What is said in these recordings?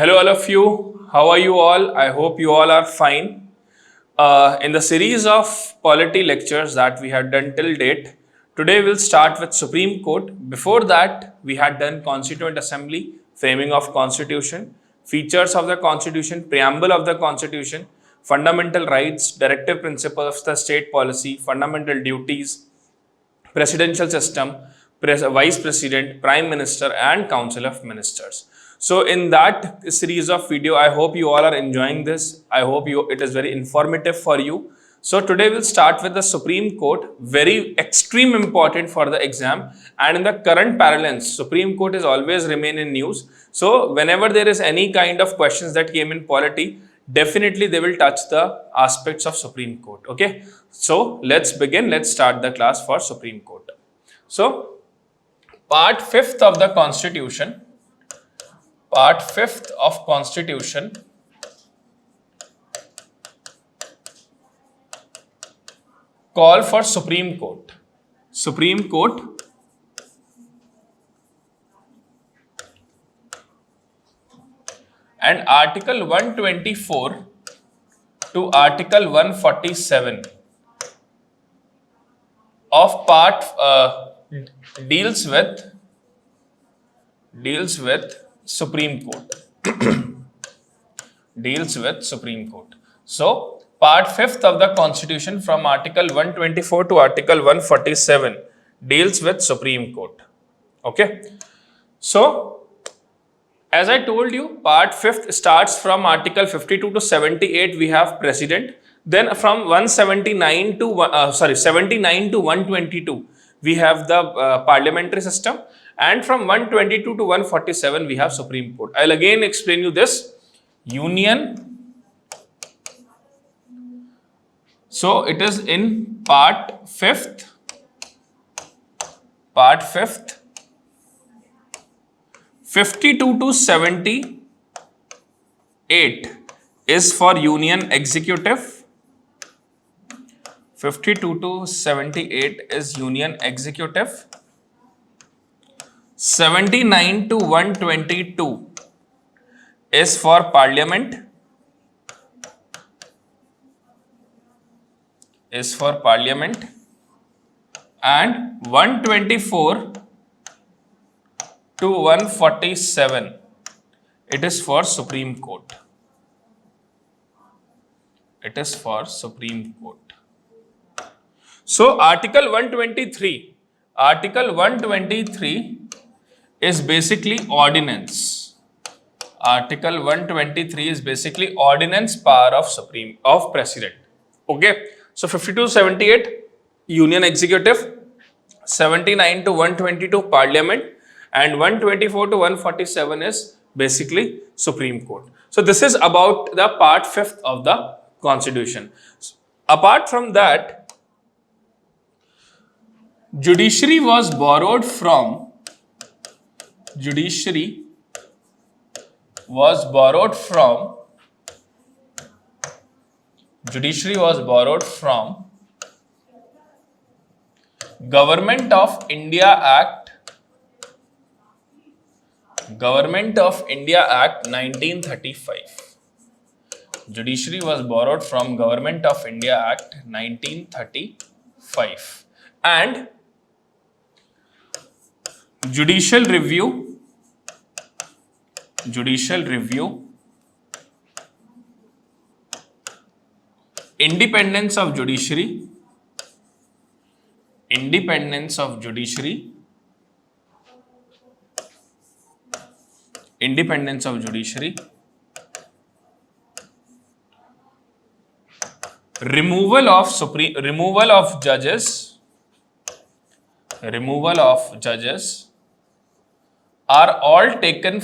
Hello, all of you. How are you all? I hope you all are fine. In the series of polity lectures that we had done till date, today we'll start with Supreme Court. Before that, we had done Constituent Assembly, framing of Constitution, features of the Constitution, preamble of the Constitution, fundamental rights, directive principles of the state policy, fundamental duties, presidential system, vice president, prime minister, and council of ministers. So in that series of video, I hope you all are enjoying this. I hope it is very informative for you. So today we'll start with the Supreme Court, very extreme important for the exam, and in the current parlance, Supreme Court is always remain in news. So whenever there is any kind of questions that came in polity, definitely they will touch the aspects of Supreme Court. Okay, so let's begin. Let's start the class for Supreme Court. So part 5th of the Constitution, part 5th of Constitution call for Supreme Court. Supreme Court and Article 124 to Article 147 of part deals with Supreme Court. Deals with Supreme Court. So part 5th of the Constitution from Article 124 to Article 147 deals with Supreme Court. Okay. So as I told you, part 5th starts from Article 52 to 78. We have President. Then from 79 to 122, we have the parliamentary system. And from 122 to 147, we have Supreme Court. I'll again explain you this. Union. So it is in part 5th. Part 5th. 52 to 78 is for Union Executive. 52 to 78 is Union Executive. 79 to 122 is for Parliament. And 124 to 147, it is for Supreme Court. It is for Supreme Court. So Article 123 is basically ordinance. Article 123 is basically ordinance power of President. Okay. So 52 to 78 Union Executive, 79 to 122 Parliament, and 124 to 147 is basically Supreme Court. So this is about the part 5th of the Constitution. Apart from that, judiciary was borrowed from Government of India Act 1935. Judiciary was borrowed from Government of India Act 1935. And Judicial Review, Independence of Judiciary, removal of judges are all taken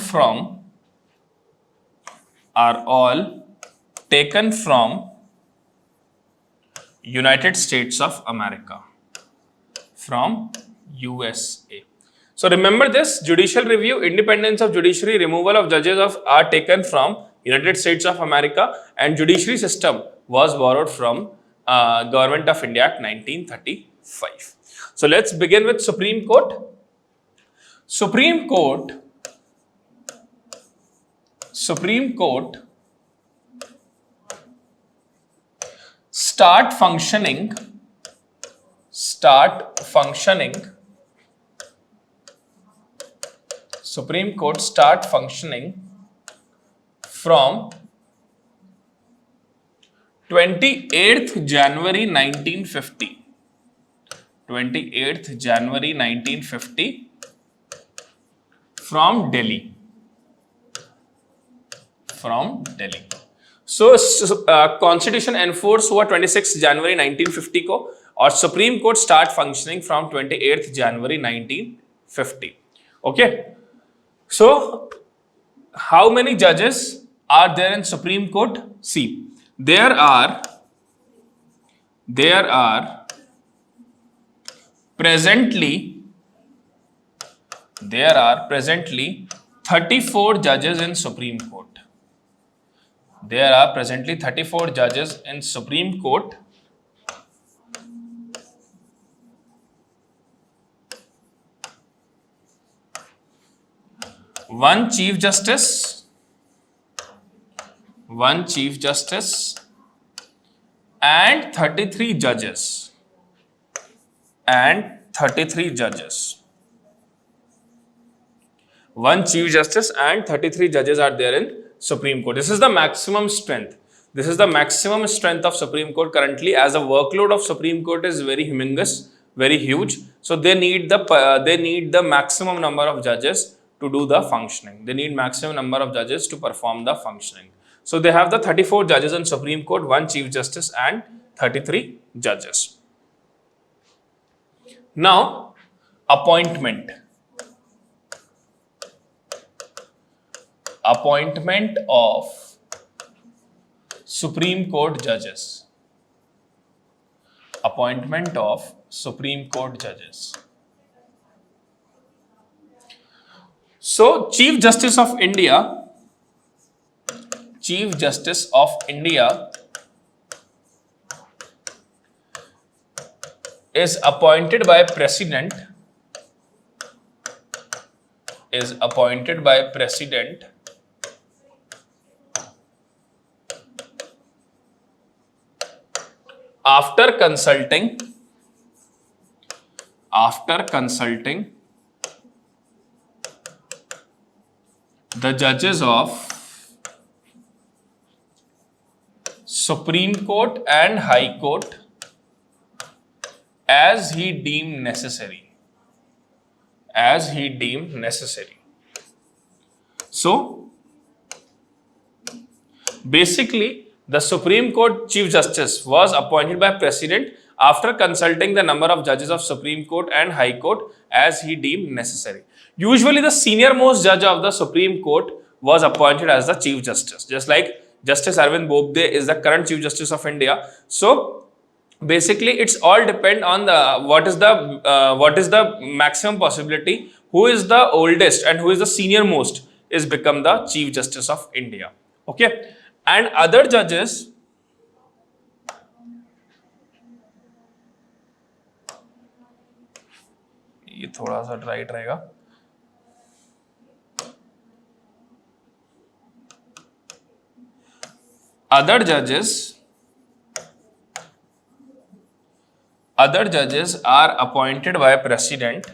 from United States of America, from USA. So remember this: judicial review, independence of judiciary, removal of judges are taken from United States of America, and judiciary system was borrowed from Government of India Act 1935. So let's begin with Supreme Court. Supreme Court Supreme Court start functioning Supreme Court start functioning from 28th January 1950. 28th January 1950 from Delhi. So Constitution enforce हुआ 26 जनवरी 1950 को और supreme court start functioning from 28th January 1950. Okay. So how many judges are there in Supreme Court? See, there are presently 34 judges in Supreme Court. There are presently 34 judges in Supreme Court. One Chief Justice and 33 judges. One Chief Justice and 33 judges are there in Supreme Court. This is the maximum strength. This is the maximum strength of Supreme Court currently, as the workload of Supreme Court is very humongous, very huge. So they need the maximum number of judges to do the functioning. They need maximum number of judges to perform the functioning. So they have the 34 judges in Supreme Court, one Chief Justice and 33 judges. Now, appointment of Supreme Court judges. Appointment of Supreme Court judges. So, Chief Justice of India is appointed by President after consulting the judges of Supreme Court and High Court as he deemed necessary. So, basically, the Supreme Court Chief Justice was appointed by President after consulting the number of judges of Supreme Court and High Court as he deemed necessary. Usually, the senior most judge of the Supreme Court was appointed as the Chief Justice, just like Justice Arvind Bobde is the current Chief Justice of India. So, basically, it's all depend on what is the maximum possibility, who is the oldest and who is the senior most is become the Chief Justice of India. Okay, and other judges ये थोड़ा सा right रहेगा. Other judges are appointed by President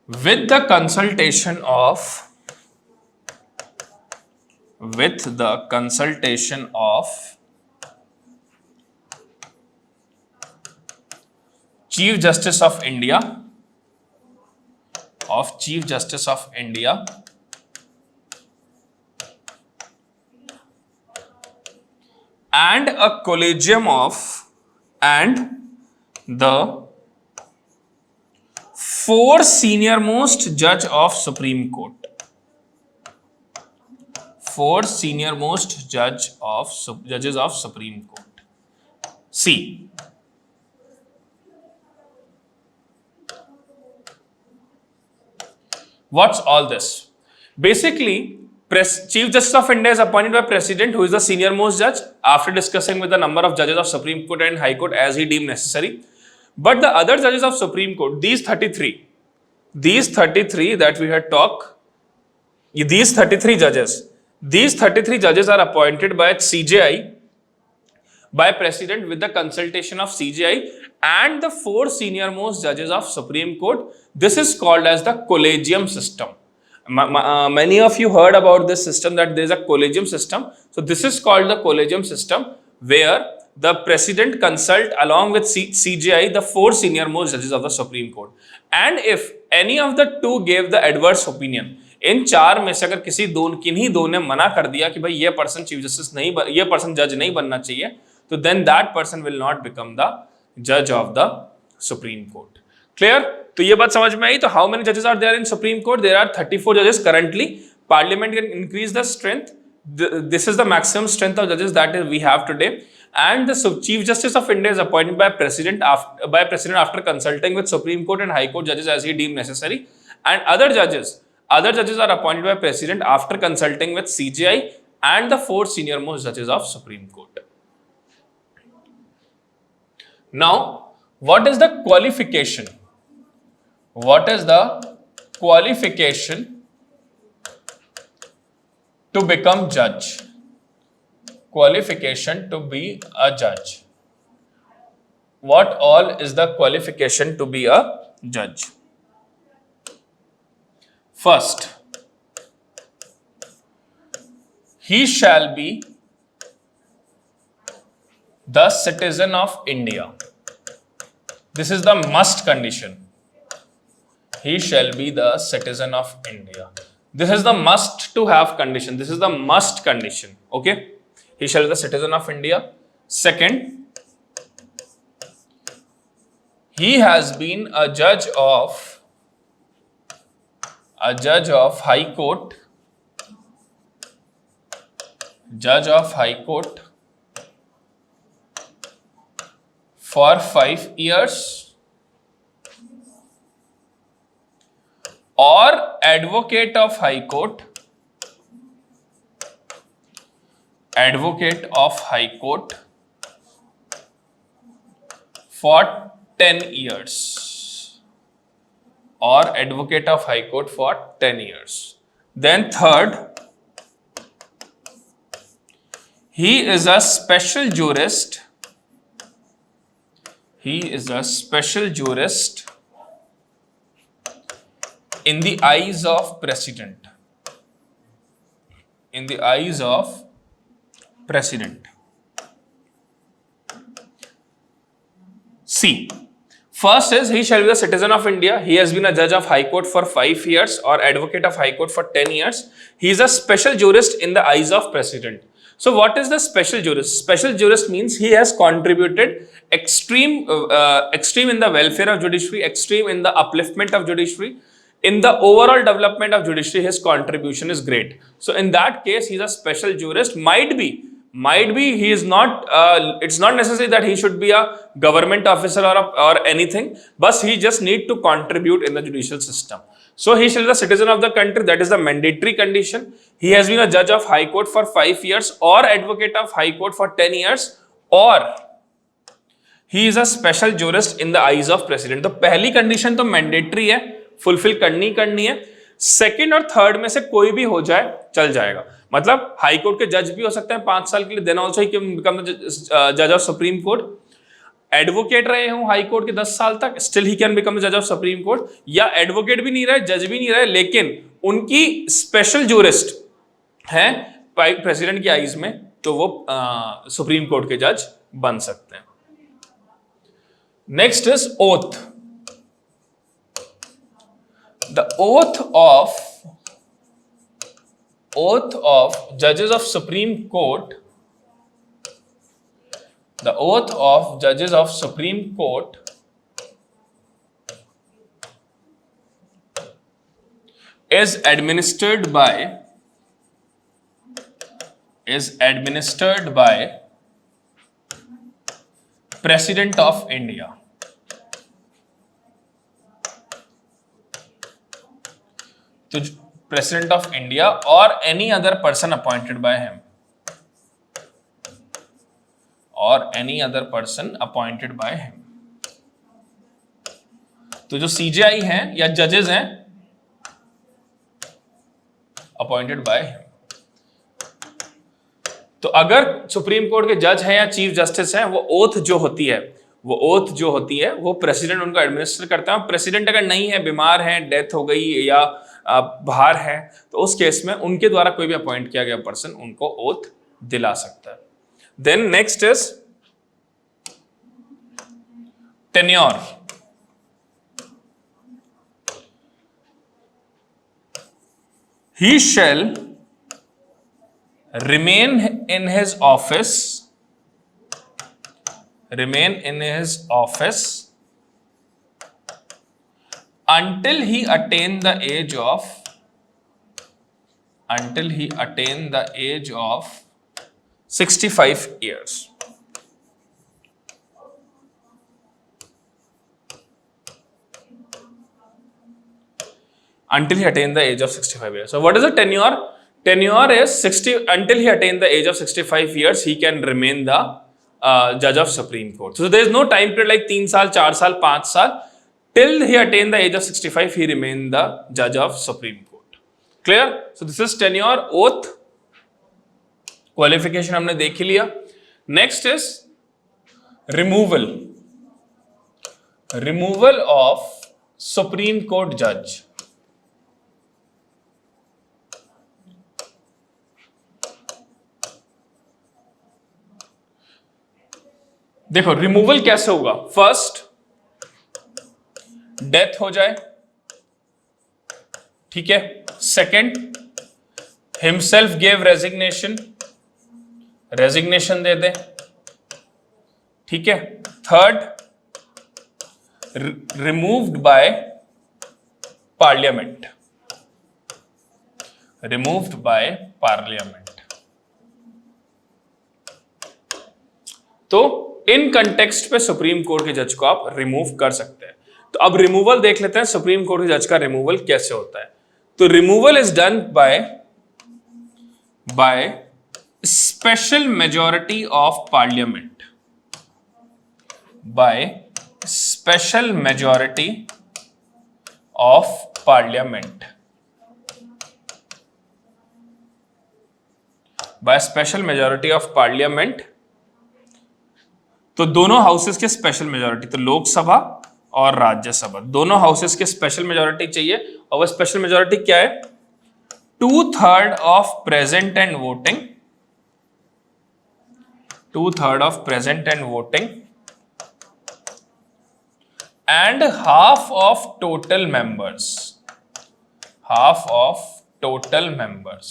with the consultation of Chief Justice of India and a collegium of the 4 senior most judge of Supreme Court. 4 senior most judges of Supreme Court. See, what's all this? Basically, Chief Justice of India is appointed by President, who is the senior most judge, after discussing with the number of judges of Supreme Court and High Court as he deemed necessary. But the other judges of Supreme Court, these 33 that we had talked, these 33 judges are appointed by CJI, by President with the consultation of CJI and the 4 senior most judges of Supreme Court. This is called as the collegium system. Many of you heard about this system, that there is a collegium system. So this is called the collegium system, where the President consult along with CJI the 4 senior most judges of the Supreme Court. And if any of the 2 gave the adverse opinion, इन 4 में से अगर किन्हीं दो ने मना कर दिया कि भाई ये पर्सन चीफ जस्टिस नहीं, ये पर्सन जज नहीं बनना चाहिए, तो then that person will not become the judge of the Supreme Court. Clear? तो ये बात समझ में आई. तो how many judges are there in Supreme Court? There are 34 judges currently. Parliament can increase the strength. This is the maximum strength of judges that we have today. And the Chief Justice of India is appointed by President after consulting with Supreme Court and High Court judges as he deemed necessary. And other judges are appointed by President after consulting with CJI and the 4 senior most judges of Supreme Court. Now, what is the qualification? What is the qualification to become judge? Qualification to be a judge. What all is the qualification to be a judge? First, he shall be the citizen of India. This is the must condition. He shall be the citizen of India. This is the must to have condition. This is the must condition. Okay? He shall be the citizen of India. Second, he has been a judge of High Court, for 5 years, or advocate of High Court for 10 years, or advocate of High Court for 10 years. Then third, he is a special jurist. In the eyes of President. See, first is he shall be a citizen of India. He has been a judge of High Court for 5 years or advocate of High Court for 10 years. He is a special jurist in the eyes of President. So what is the special jurist? Special jurist means he has contributed extreme in the welfare of judiciary, extreme in the upliftment of judiciary. In the overall development of judiciary, his contribution is great. So in that case, he is a special jurist. Might be he is not, it's not necessary that he should be a government officer or anything, but he just need to contribute in the judicial system. So he shall be a citizen of the country. That is the mandatory condition. He has been a judge of High Court for 5 years or advocate of High Court for 10 years, or he is a special jurist in the eyes of President. तो पहली condition तो mandatory है, fulfill करनी है. Second और third में से कोई भी हो जाए चल जाएगा. मतलब हाई कोर्ट के जज भी हो सकते हैं 5 साल के लिए, then also he can become the जज ऑफ सुप्रीम कोर्ट. एडवोकेट रहे हों हाई कोर्ट के 10 साल तक, still he can become the जज ऑफ सुप्रीम कोर्ट. या एडवोकेट भी नहीं रहे, जज भी नहीं रहे, लेकिन उनकी स्पेशल जूरिस्ट है प्रेसिडेंट की आईज में, तो वो सुप्रीम कोर्ट के जज बन सकते हैं. Next is oath. The oath of judges of Supreme Court, the oath of judges of Supreme Court is administered by President of India. तो President of India or any other person appointed by him. Or any other person appointed by him. तो जो CJI हैं या जजेस हैं appointed by him. तो अगर supreme court के जज हैं या चीफ जस्टिस हैं, वो ओथ जो होती है वो प्रेसिडेंट उनको एडमिनिस्टर करता है। प्रेसिडेंट अगर नहीं है, बीमार है, डेथ हो गई या बाहर है, तो उस केस में उनके द्वारा कोई भी अपॉइंट किया गया पर्सन उनको ओथ दिला सकता है। Then next is tenure. He shall remain in his office until he attain the age of 65 years. Until he attain the age of 65 years. So what is a tenure? Tenure is 60 until he attain the age of 65 years, he can remain the judge of Supreme Court. So there is no time period like 3 साल, 4 साल, 5 साल. Till he attain the age of 65, he remain the judge of Supreme Court. Clear? So this is tenure, oath, qualification हमने देख ही लिया. Next is removal. Removal of Supreme Court judge. देखो removal कैसे होगा। First death हो जाए, ठीक है। सेकंड हिमसेल्फ गिव रेजिग्नेशन दे दे, ठीक है। थर्ड रिमूव्ड बाय पार्लियामेंट, तो इन कंटेक्स्ट पे सुप्रीम कोर्ट के जज को आप रिमूव कर सकते हैं। तो अब रिमूवल देख लेते हैं, सुप्रीम कोर्ट के जज का रिमूवल कैसे होता है। तो removal is done by special majority of parliament, by special majority of parliament, by special majority of parliament. तो दोनों हाउसेस के स्पेशल मेजॉरिटी, तो लोकसभा और राज्यसभा दोनों हाउसेस के स्पेशल मेजॉरिटी चाहिए। और वो स्पेशल मेजॉरिटी क्या है? 2/3 of present and voting, 2/3 of present and voting and half of total members, half of total members,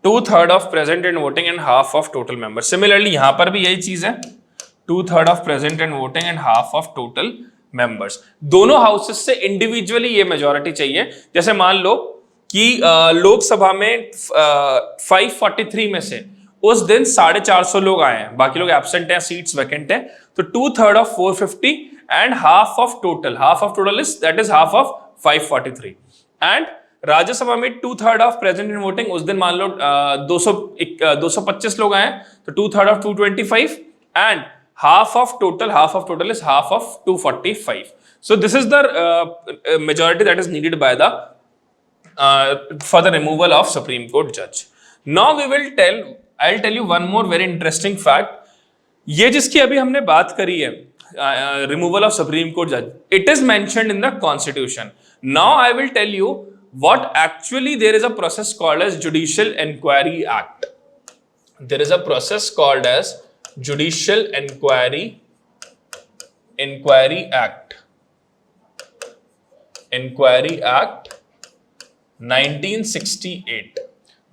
2/3 of present and voting and half of total members. Similarly यहां पर भी यही चीज है, 2/3 of present and voting and half of total members. दोनों houses से individually ये majority चाहिए। जैसे मान लो कि लोकसभा में 543 में से उस दिन 450 लोग आए हैं, बाकी लोग एब्सेंट हैं, सीट्स वैकेंट हैं, तो 2/3 of 450 and half of total is that is half of 543। And Rajya Sabha में 2/3 ऑफ प्रेजेंट एंड वोटिंग, उस दिन मान लो 225 लोग आए हैं, तो 2/3 of 225 and half of total is half of 245. So this is the majority that is needed by the for the removal of Supreme Court judge. Now I'll tell you one more very interesting fact. ये जिसकी अभी हमने बात करी है, removal of Supreme Court judge, it is mentioned in the Constitution. Now I will tell you what actually there is a process called as Judicial Inquiry Act. There is a process called as Judicial Inquiry Act 1968.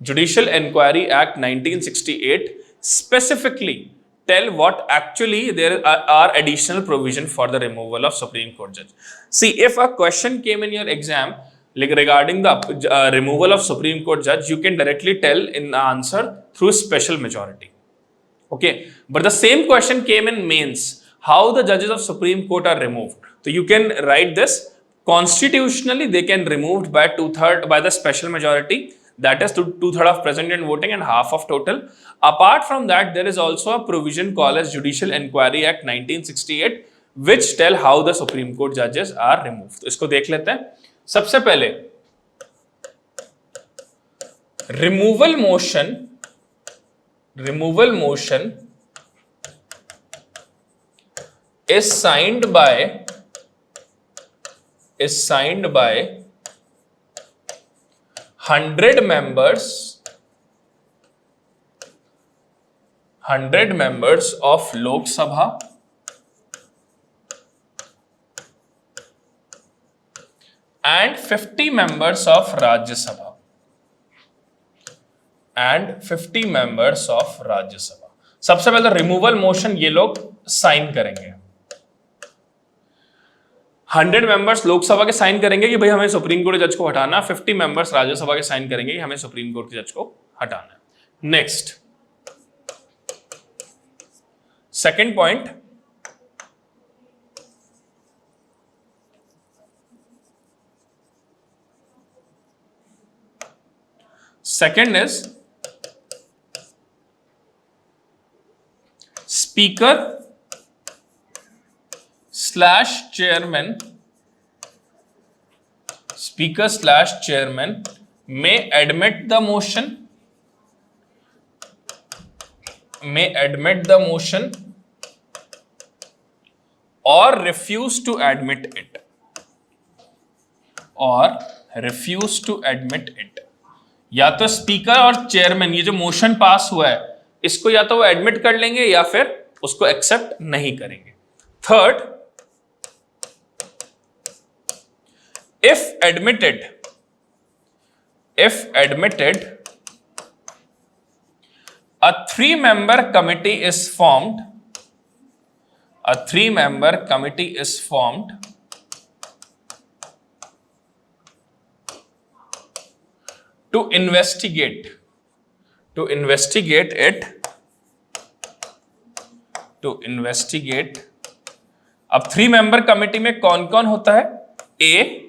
Judicial Inquiry Act 1968 specifically tell what actually there are additional provision for the removal of Supreme Court judge. See, if a question came in your exam like regarding the removal of Supreme Court judge, you can directly tell in the answer through special majority. Okay, but the same question came in mains, how the judges of Supreme Court are removed. So you can write this Constitutionally, they can removed by 2/3 by the special majority, that is 2/3 of present and voting and half of total. Apart from that, there is also a provision called as Judicial Inquiry Act 1968, which tell how the Supreme Court judges are removed. तो इसको देख लेते हैं. सबसे पहले removal motion is signed by 100 members of Lok Sabha and 50 members of Rajya Sabha. सबसे पहले removal motion ये लोग साइन करेंगे. 100 मेंबर्स लोकसभा के साइन करेंगे कि भाई हमें सुप्रीम कोर्ट के जज को हटाना. 50 मेंबर्स राज्यसभा के साइन करेंगे कि हमें सुप्रीम कोर्ट के जज को हटाना. Next, second point, second is speaker /chairman may admit the motion or refuse to admit it. या तो स्पीकर और चेयरमैन ये जो मोशन पास हुआ है इसको या तो वो एडमिट कर लेंगे या फिर उसको एक्सेप्ट नहीं करेंगे. Third, if admitted a 3-member committee is formed to investigate अब 3-member कमिटी में कौन कौन होता है? A,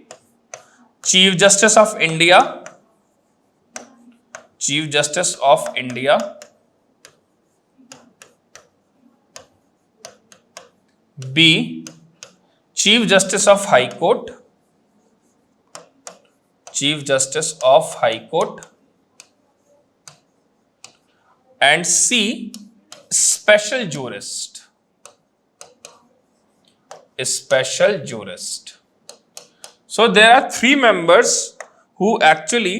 chief justice of India, B, chief justice of high court, and C, special jurist. So there are 3 members who actually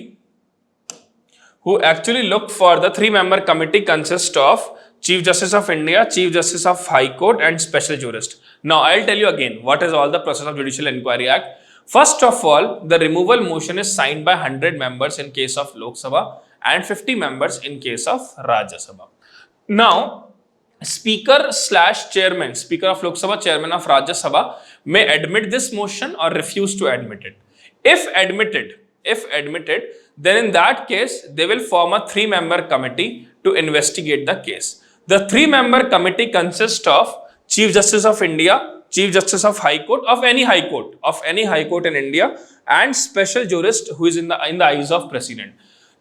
look for the 3-member committee consists of Chief Justice of India, Chief Justice of High Court and Special Jurist. Now I'll tell you again what is all the process of Judicial Inquiry Act. First of all, the removal motion is signed by 100 members in case of Lok Sabha and 50 members in case of Rajya Sabha. Now Speaker of Lok Sabha, Chairman of Rajya Sabha may admit this motion or refuse to admit it. If admitted, then in that case they will form a 3-member committee to investigate the case. The 3-member committee consists of Chief Justice of India, Chief Justice of High Court, of any high court in India, and special jurist who is in the eyes of President.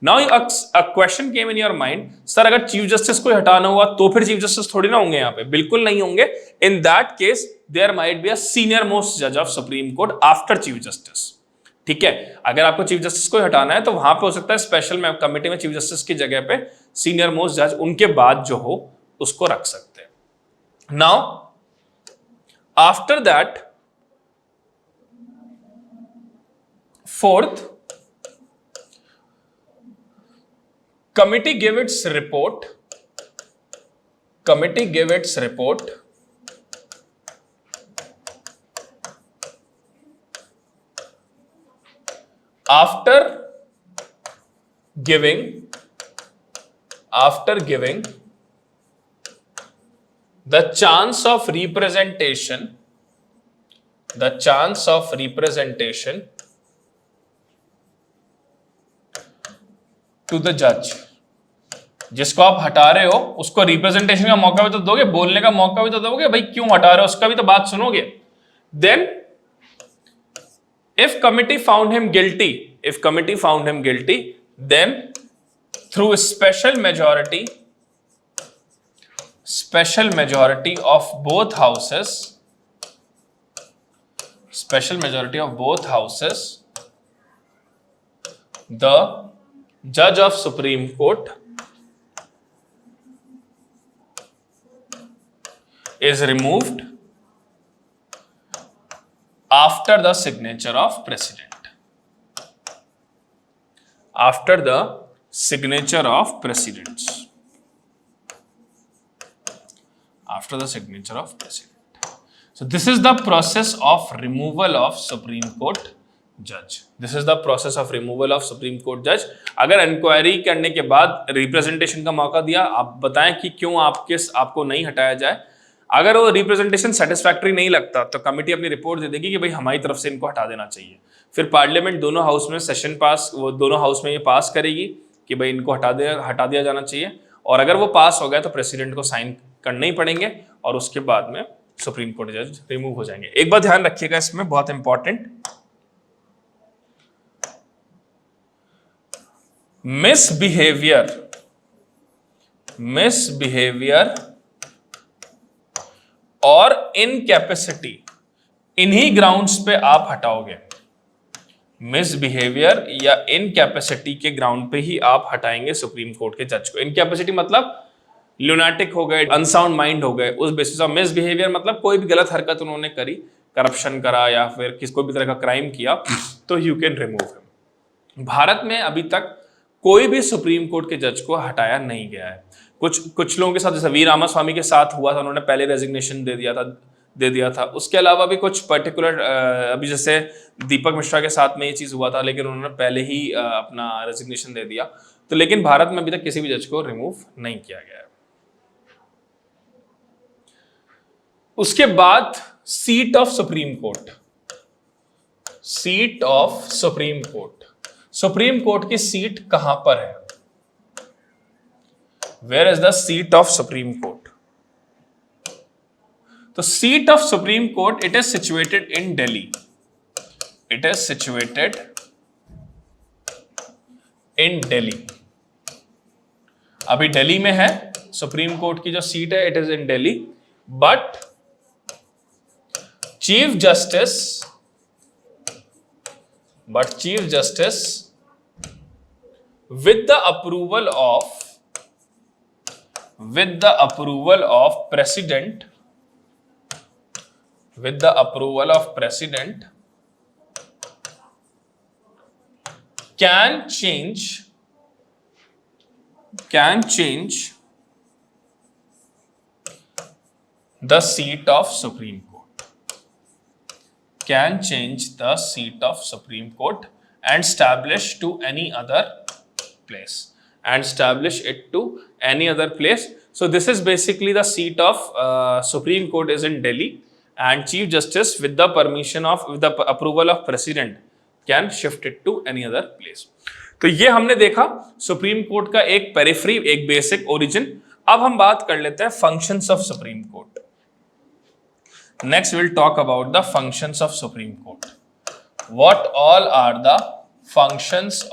Now a question came in your mind, sir अगर chief justice को हटाना हुआ तो फिर chief justice थोड़ी ना होंगे यहाँ पे? बिल्कुल नहीं होंगे. In that case there might be a senior most judge of Supreme Court after chief justice. ठीक है, अगर आपको चीफ जस्टिस को हटाना है तो वहां पे हो सकता है स्पेशल कमेटी में चीफ जस्टिस की जगह पे सीनियर मोस्ट जज उनके बाद जो हो उसको रख सकते हैं. Now after that, fourth, committee gave its report after giving the chance of representation to the judge. जिसको आप हटा रहे हो उसको रिप्रेजेंटेशन का मौका भी तो दोगे, बोलने का मौका भी तो दोगे, भाई क्यों हटा रहे हो उसका भी तो बात सुनोगे. Then If committee found him guilty, then through special majority of both houses, the judge of Supreme Court is removed after the signature of president. After the signature of presidents. After the signature of president. So this is the process of removal of Supreme Court judge. This is the process of removal of Supreme Court judge. अगर inquiry करने के बाद representation का मौका दिया, आप बताएं कि क्यों आपको नहीं हटाया जाए. अगर वो रिप्रेजेंटेशन सेटिस्फैक्टरी नहीं लगता तो कमेटी अपनी रिपोर्ट दे देगी कि भाई हमारी तरफ से इनको हटा देना चाहिए. फिर पार्लियामेंट दोनों हाउस में सेशन पास, वो दोनों हाउस में ये पास करेगी कि भाई इनको हटा दिया जाना चाहिए. और अगर वो पास हो गया तो प्रेसिडेंट को साइन करने ही पड़ेंगे और उसके बाद में सुप्रीम कोर्ट जज रिमूव हो जाएंगे. एक बात ध्यान रखिएगा इसमें, बहुत इंपॉर्टेंट, मिसबिहेवियर और इनकैपेसिटी, इन्हीं ग्राउंड्स पे आप हटाओगे. मिसबिहेवियर या इनकैपेसिटी के ग्राउंड पे ही आप हटाएंगे सुप्रीम कोर्ट के जज को. इनकैपेसिटी मतलब ल्यूनाटिक हो गए, अनसाउंड माइंड हो गए, उस बेसिस ऑफ. मिसबिहेवियर मतलब कोई भी गलत हरकत उन्होंने करी, करप्शन करा या फिर कोई भी तरह का क्राइम किया, तो you can remove him. Bharat में अभी तक कोई भी सुप्रीम कोर्ट के जज को हटाया नहीं गया है. कुछ लोगों के साथ, जैसे वी रामास्वामी के साथ हुआ था, उन्होंने पहले रेजिग्नेशन दे दिया था. उसके अलावा भी कुछ पर्टिकुलर, अभी जैसे दीपक मिश्रा के साथ में ये चीज हुआ था, लेकिन उन्होंने पहले ही अपना रेजिग्नेशन दे दिया. तो लेकिन भारत में अभी तक किसी भी जज को रिमूव नहीं किया गया है. उसके बाद seat of supreme court. Seat of supreme court, supreme Court की सीट कहां पर है? Where is the seat of Supreme Court? The seat of Supreme Court, it is situated in Delhi. It is situated in Delhi. अभी दिल्ली में है Supreme Court की जो seat है, it is in Delhi. But Chief Justice with the approval of president can change the seat of Supreme Court. Can change the seat of Supreme Court and establish to any other place. So this is basically the seat of Supreme Court is in Delhi, and Chief Justice with the approval of President can shift it to any other place. तो ये हमने देखा supreme court का एक periphery, एक basic origin. अब हम बात कर लेते हैं functions of supreme court. Next will talk about the functions of supreme court. What all are the functions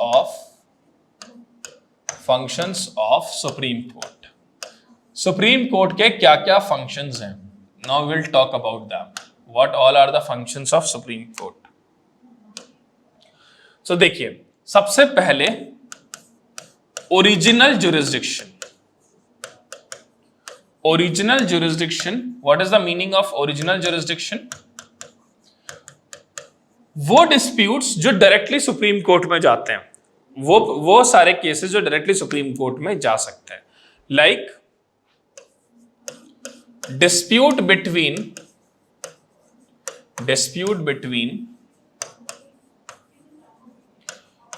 of supreme court. Supreme court के क्या क्या फंक्शंस हैं? Now will talk about them. What all are the functions of supreme court. So देखिए, सबसे पहले original jurisdiction. Original jurisdiction, what is the meaning of original jurisdiction? वो disputes जो directly supreme court में जाते हैं, वो सारे केसेस जो डायरेक्टली सुप्रीम कोर्ट में जा सकते हैं. Like dispute between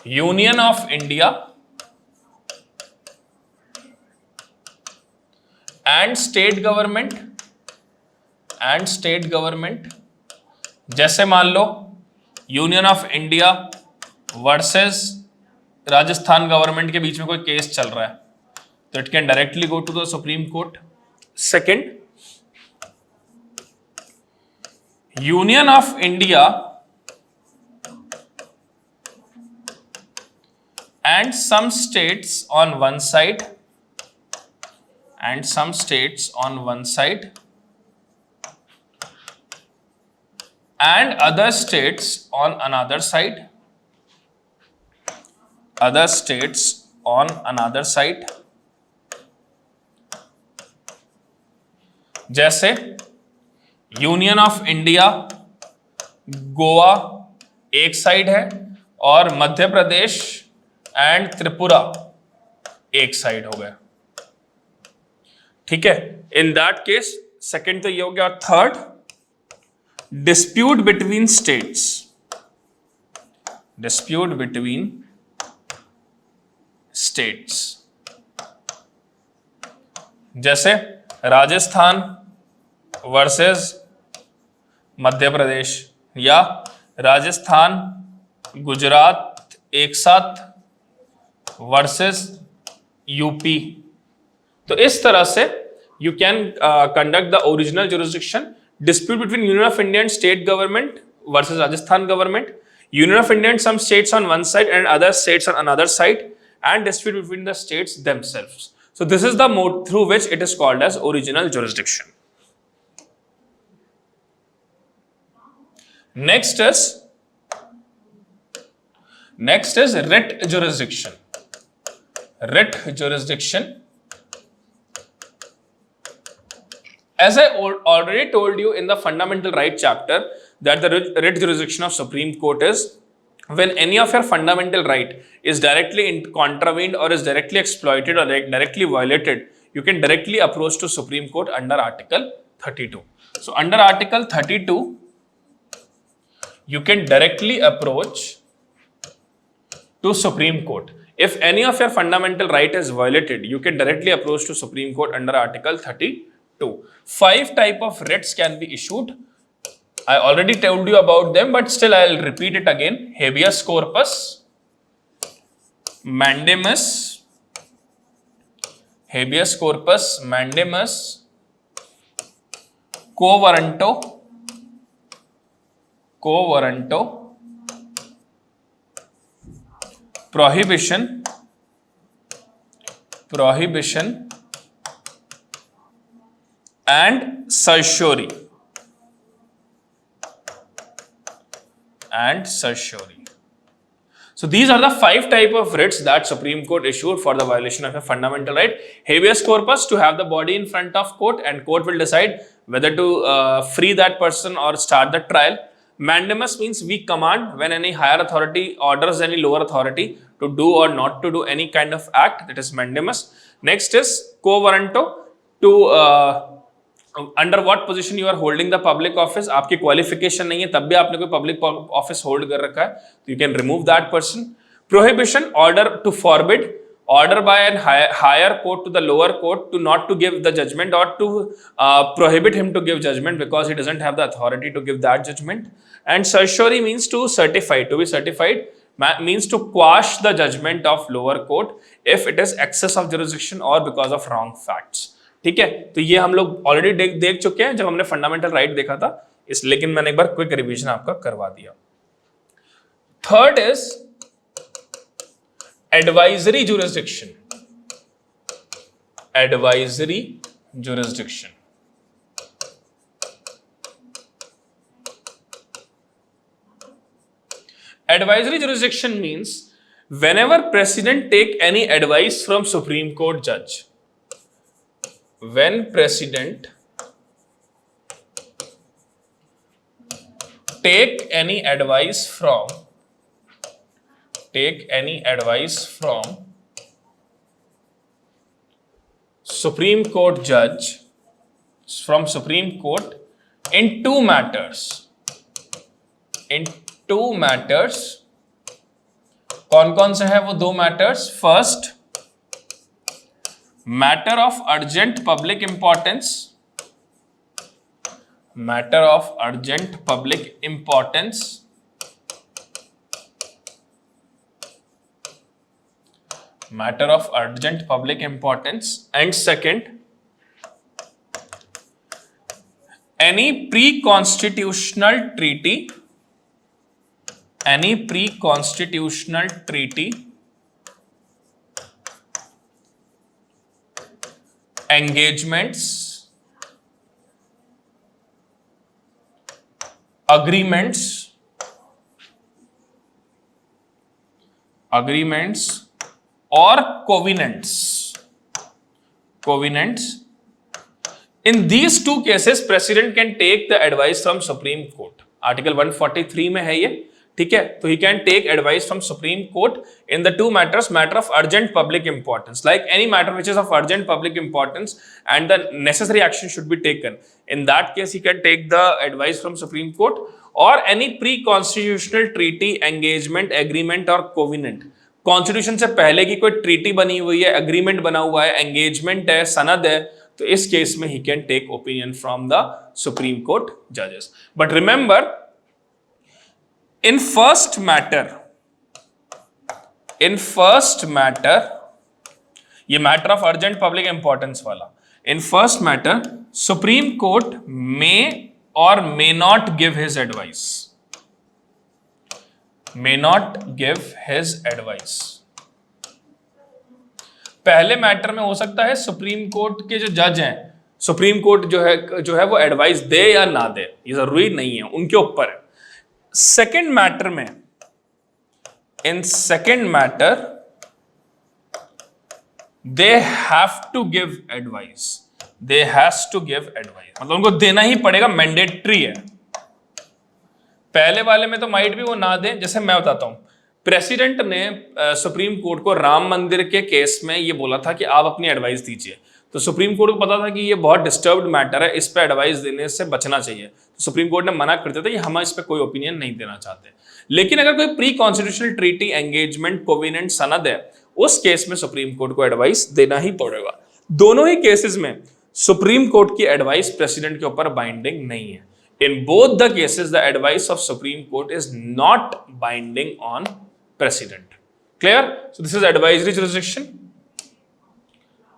Union of India and state government. जैसे मान लो union of India versus Rajasthan government के बीच में कोई केस चल रहा है, तो it can directly go to the supreme court. Second, union of India and some states on one side, and some states on one side, and other states on another side, other states on another side. जैसे union of India, Goa एक side है और Madhya Pradesh and Tripura एक side हो गया, ठीक है। In that case second तो ये हो गया। Third, dispute between states, dispute between states, जैसे राजस्थान वर्सेस मध्य प्रदेश या राजस्थान गुजरात एक साथ वर्सेस यूपी। तो इस तरह से you can conduct the original jurisdiction. Dispute between Union of India and state government versus Rajasthan government, Union of India and some states on one side and other states on another side, and dispute between the states themselves. So this is the mode through which it is called as original jurisdiction. Next is writ jurisdiction. Writ jurisdiction. As I already told you in the fundamental right chapter that the writ jurisdiction of Supreme Court is when any of your fundamental right is directly contravened or is directly exploited or directly violated, you can directly approach to Supreme Court under Article 32. So under Article 32, you can directly approach to Supreme Court. If any of your fundamental right is violated, you can directly approach to Supreme Court under Article 32. 5 type of writs can be issued. I already told you about them, but still I'll repeat it again. Habeas corpus, mandamus, habeas corpus, mandamus, quo warranto, prohibition, and certiorari. So these are the 5 type of writs that Supreme Court issued for the violation of a fundamental right. Habeas corpus, to have the body in front of court and court will decide whether to free that person or start the trial. Mandamus means we command when any higher authority orders any lower authority to do or not to do any kind of act, that is mandamus. Next is quo warranto, to under what position you are holding the public office, आपकी qualification नहीं है तब भी आपने कोई public office hold कर रखा है, तो you can remove that person. Prohibition, order to forbid, order by an higher court to the lower court to not to give the judgment or to prohibit him to give judgment because he doesn't have the authority to give that judgment. And certiorari means to certify, to be certified means to quash the judgment of lower court if it is excess of jurisdiction or because of wrong facts. ठीक है, तो ये हम लोग already देख चुके हैं जब हमने फंडामेंटल राइट देखा था, इस लेकिन मैंने एक बार क्विक रिवीजन आपका करवा दिया. Third is advisory jurisdiction. Advisory jurisdiction. Advisory jurisdiction means whenever president take any advice from Supreme Court judge. When president take any advice from Supreme Court judge, from Supreme Court in two matters. कौन कौन से है वो दो matters? First, matter of urgent public importance, matter of urgent public importance, and second, any pre-constitutional treaty engagements, agreements or covenants. In these two cases, president can take the advice from Supreme Court. Article 143 में है ये, ठीक है? तो he can take advice from Supreme Court in the two matters, matter of urgent public importance, like any matter which is of urgent public importance and the necessary action should be taken. In that case, he can take the advice from Supreme Court, or any pre-constitutional treaty, engagement, agreement or covenant. Constitution से पहले की कोई treaty बनी हुई है, agreement बना हुआ है, एंगेजमेंट है, सनद है, तो इस केस में he can take opinion from the supreme court जजेस. But remember, in first matter, ये matter of urgent public importance वाला, in first matter, Supreme Court may or may not give his advice. पहले matter में हो सकता है Supreme court के जो जज हैं, सुप्रीम कोर्ट जो है वो एडवाइस दे या ना दे, ये जरूरी नहीं है, उनके ऊपर है. सेकेंड मैटर में, in second matter they have to give advice, मतलब उनको देना ही पड़ेगा, मैंडेटरी है. पहले वाले में तो माइट भी वो ना दें. जैसे मैं बताता हूं, प्रेसिडेंट ने सुप्रीम कोर्ट को राम मंदिर के केस में ये बोला था कि आप अपनी एडवाइस दीजिए, तो सुप्रीम कोर्ट को पता था कि ये बहुत डिस्टर्ब्ड मैटर है, इस पे एडवाइस देने से बचना चाहिए, तो सुप्रीम कोर्ट ने मना कर दिया था कि हम इस पे कोई ओपिनियन नहीं देना चाहते. लेकिन अगर कोई pre constitutional treaty, engagement, covenant, सनद है, उस केस में सुप्रीम कोर्ट को एडवाइस देना ही पड़ेगा. दोनों ही केसेस में सुप्रीम कोर्ट की एडवाइस प्रेसिडेंट के ऊपर बाइंडिंग नहीं है. In both the cases, the advice of Supreme Court is not binding on President. Clear? So this is advisory jurisdiction.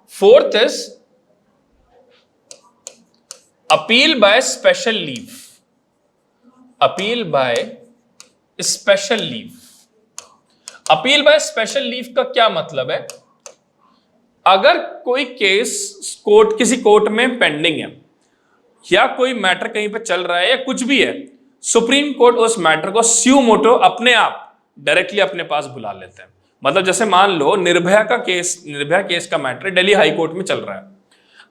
Fourth is appeal by special leave. Appeal by special leave. Appeal by special leave का क्या मतलब है? अगर कोई case किसी court में pending है, या कोई मैटर कहीं पे चल रहा है, या कुछ भी है, सुप्रीम कोर्ट उस मैटर को स्यू मोटो अपने आप डायरेक्टली अपने पास बुला लेते हैं. मतलब जैसे मान लो निर्भया केस का मैटर दिल्ली हाई कोर्ट में चल रहा है.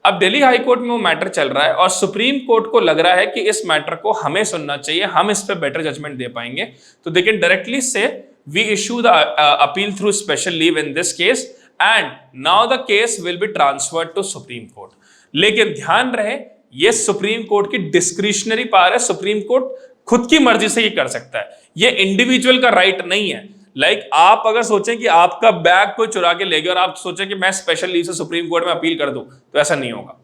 अब दिल्ली हाई कोर्ट में वो मैटर चल रहा है और सुप्रीम कोर्ट को लग रहा है कि इस मैटर को हमें सुनना चाहिए, हम इस पे बेटर जजमेंट दे पाएंगे, तो they can directly say we issue the appeal through special leave in this case and now the case will be transferred to supreme Court. लेकिन ध्यान रहे, ये सुप्रीम कोर्ट की डिस्क्रिशनरी पावर है, सुप्रीम कोर्ट खुद की मर्जी से ये कर सकता है, ये इंडिविजुअल का राइट नहीं है. लाइक आप अगर सोचें कि आपका बैग कोई चुरा के ले गया और आप सोचें कि मैं स्पेशल लीव से सुप्रीम कोर्ट में अपील कर दूं, तो ऐसा नहीं होगा.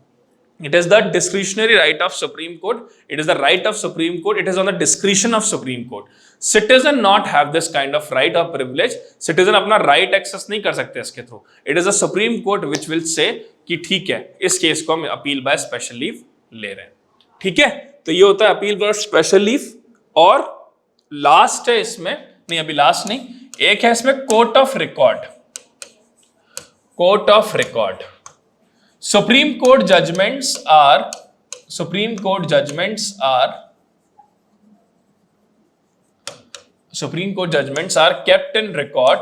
It is the discretionary right of supreme court, it is the right of supreme court, it is on the discretion of supreme court. Citizen not have this kind of right of privilege. Citizen अपना right access नहीं कर सकते इसके through. It is the supreme court which will say कि ठीक है, इस case को हम अपील बाय स्पेशल लीव ले रहे हैं. ठीक है, तो ये होता है अपील बाय स्पेशल लीव. और लास्ट है इसमें, नहीं अभी लास्ट नहीं, एक है इसमें court of record. Supreme Court judgements are kept in record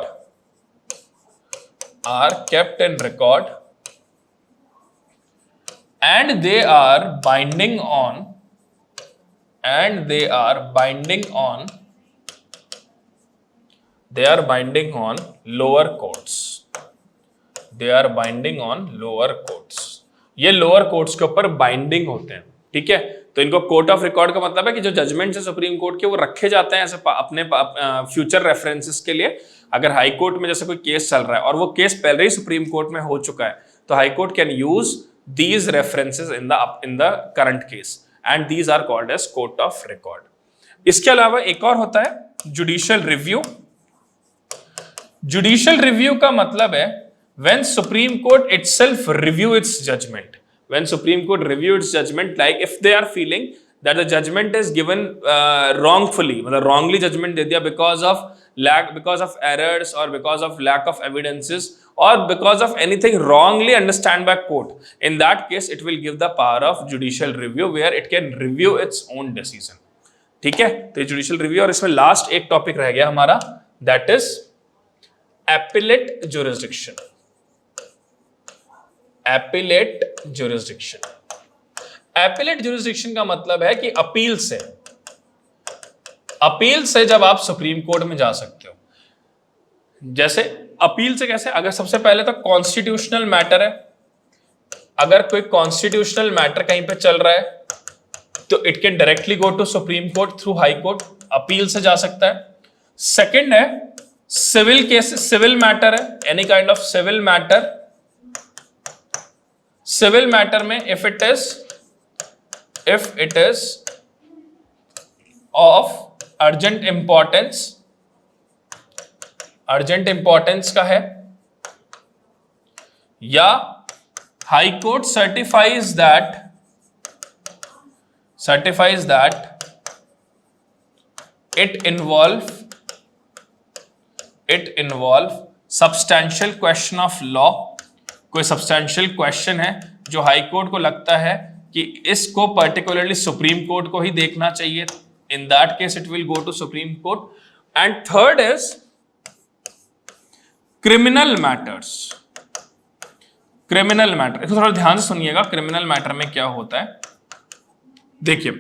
and they are binding on lower courts. ये लोअर कोर्ट्स के ऊपर बाइंडिंग होते हैं. ठीक है, तो इनको कोर्ट ऑफ रिकॉर्ड का मतलब है कि जो जजमेंट्स है सुप्रीम कोर्ट के वो रखे जाते हैं ऐसे अपने फ्यूचर रेफरेंसेस के लिए. अगर हाई कोर्ट में जैसे कोई केस चल रहा है और वो केस पहले ही सुप्रीम कोर्ट में हो चुका है, तो high court can use these references in the current case and these are called as court of record. इसके अलावा एक और होता है जुडिशियल रिव्यू. जुडिशियल रिव्यू का मतलब है when Supreme Court itself review its judgment. When Supreme Court review its judgment, like if they are feeling that the judgment is given wrongfully, मतलब wrongly judgment दे दिया because of because of errors or because of lack of evidences or because of anything wrongly understand by court. In that case, it will give the power of judicial review where it can review its own decision. ठीक है, तो ये judicial review. और इसमें last एक topic रह गया हमारा, that is appellate jurisdiction. Appellate jurisdiction, appellate jurisdiction का मतलब है कि अपील से जब आप सुप्रीम कोर्ट में जा सकते हो। जैसे अपील से कैसे, अगर सबसे पहले तो कॉन्स्टिट्यूशनल मैटर है, अगर कोई कॉन्स्टिट्यूशनल मैटर कहीं पे चल रहा है तो it can directly go to supreme court through high court, appeal से जा सकता है। सेकंड है सिविल केसेस, सिविल मैटर है, any kind of civil matter. Civil matter में if it is of urgent importance का है, या high court certifies that it involve substantial question of law। कोई substantial question है जो हाई कोर्ट को लगता है कि इसको particularly सुप्रीम कोर्ट को ही देखना चाहिए, in that case it will go to Supreme Court। and third is criminal matters। criminal matter, इसको थोड़ा ध्यान से सुनिएगा, criminal matter में क्या होता है। देखिए,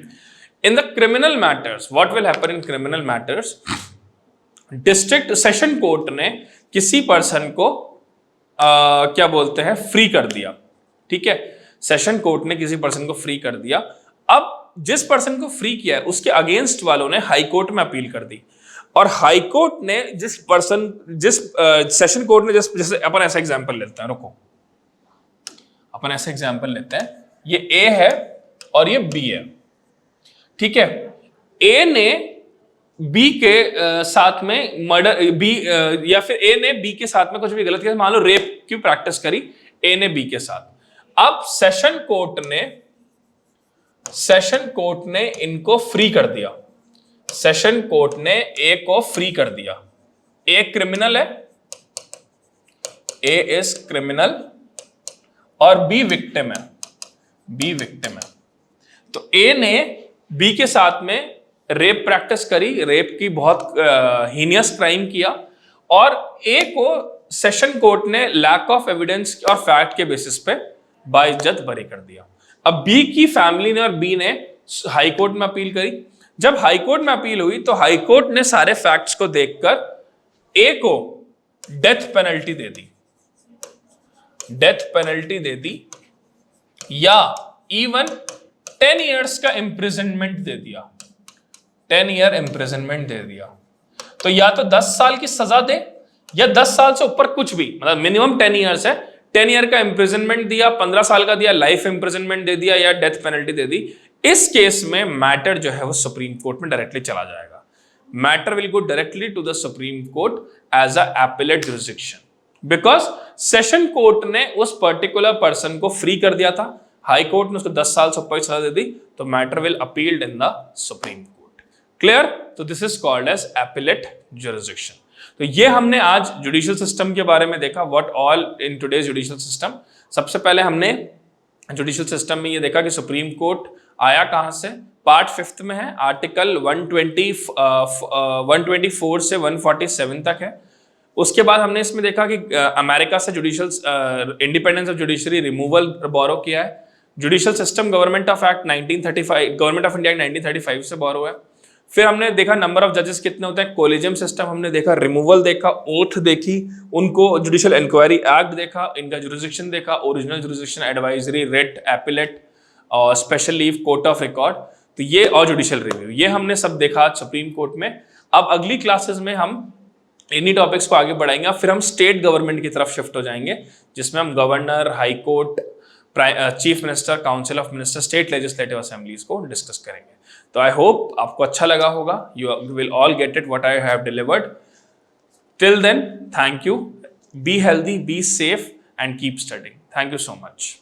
in the criminal matters, what will happen in criminal matters, district session court ने किसी पर्सन को क्या बोलते हैं, फ्री कर दिया। ठीक है, सेशन कोर्ट ने किसी पर्सन को फ्री कर दिया। अब जिस पर्सन को फ्री किया है उसके अगेंस्ट वालों ने हाई कोर्ट में अपील कर दी, और हाई कोर्ट ने सेशन कोर्ट ने जैसे अपन ऐसा एग्जांपल लेते हैं, रुको अपन ऐसा एग्जांपल लेते हैं, ये ए है और ये बी है। ठीक है, ए ने बी के साथ में मर्डर, या फिर ए ने बी के साथ में कुछ भी गलत किया, मान लो रेप की प्रैक्टिस करी ए ने बी के साथ। अब सेशन कोर्ट ने इनको फ्री कर दिया, सेशन कोर्ट ने ए को फ्री कर दिया। ए क्रिमिनल है, ए इज क्रिमिनल, और बी विक्टिम है, तो ए ने बी के साथ में रेप प्रैक्टिस करी, रेप की बहुत हीनियस क्राइम किया, और ए को सेशन कोर्ट ने लैक ऑफ एविडेंस और फैक्ट के बेसिस पे बाइज्जत बरी कर दिया। अब बी की फैमिली ने और बी ने हाई कोर्ट में अपील करी। जब हाई कोर्ट में अपील हुई तो हाई कोर्ट ने सारे फैक्ट्स को देखकर ए को डेथ पेनल्टी दे दी, या इवन 10 इयर्स का इंप्रिजनमेंट दे दिया, 10 ईयर इंप्रिजनमेंट दे दिया। तो या तो 10 साल की सजा दे, या 10 साल से ऊपर कुछ भी, मतलब मिनिमम 10 इयर्स है, 10 ईयर का इंप्रिजनमेंट दिया, 15 साल का दिया, लाइफ इंप्रिजनमेंट दे दिया, या डेथ पेनल्टी दे दी। इस केस में मैटर जो है वो सुप्रीम कोर्ट में डायरेक्टली चला जाएगा। Matter will go directly to the supreme Court as a appellate jurisdiction, because session court ने उस पर्टिकुलर पर्सन को फ्री कर दिया था, हाई कोर्ट ने उसको 10 साल से ऊपर की सजा दे दी, तो matter will appealed in the supreme court. Clear? तो this is called as appellate jurisdiction. तो ये हमने आज जुडिशियल सिस्टम के बारे में देखा, what all in today's judicial system. सबसे पहले हमने जुडिशियल सिस्टम में ये देखा कि सुप्रीम कोर्ट आया कहां से, पार्ट 5 में है, आर्टिकल 124 से 147 तक है। उसके बाद हमने इसमें देखा कि अमेरिका से judicial independence of judiciary removal borrow किया है। Judicial system government of act 1935, government of India 1935 से बोरो है। फिर हमने देखा नंबर ऑफ जजेस कितने होते हैं, कोलिजियम सिस्टम हमने देखा, रिमूवल देखा, ओथ देखी, उनको जुडिशियल इंक्वायरी एक्ट देखा, इनका जुरिसडिक्शन देखा, original jurisdiction, advisory, writ, appellate और special leave, court of record, तो ये और जुडिशियल रिव्यू, ये हमने सब देखा सुप्रीम कोर्ट में। अब अगली क्लासेस में हम इन्हीं टॉपिक्स को आगे बढ़ाएंगे, फिर हम स्टेट गवर्नमेंट की तरफ शिफ्ट हो जाएंगे, जिसमें हम governor, High Court, chief minister, council of minister, state legislative assemblies को डिस्कस करेंगे। तो आई होप आपको अच्छा लगा होगा, you will all get it what I have delivered. Till then, thank you, be healthy, be safe and keep studying. Thank you so much.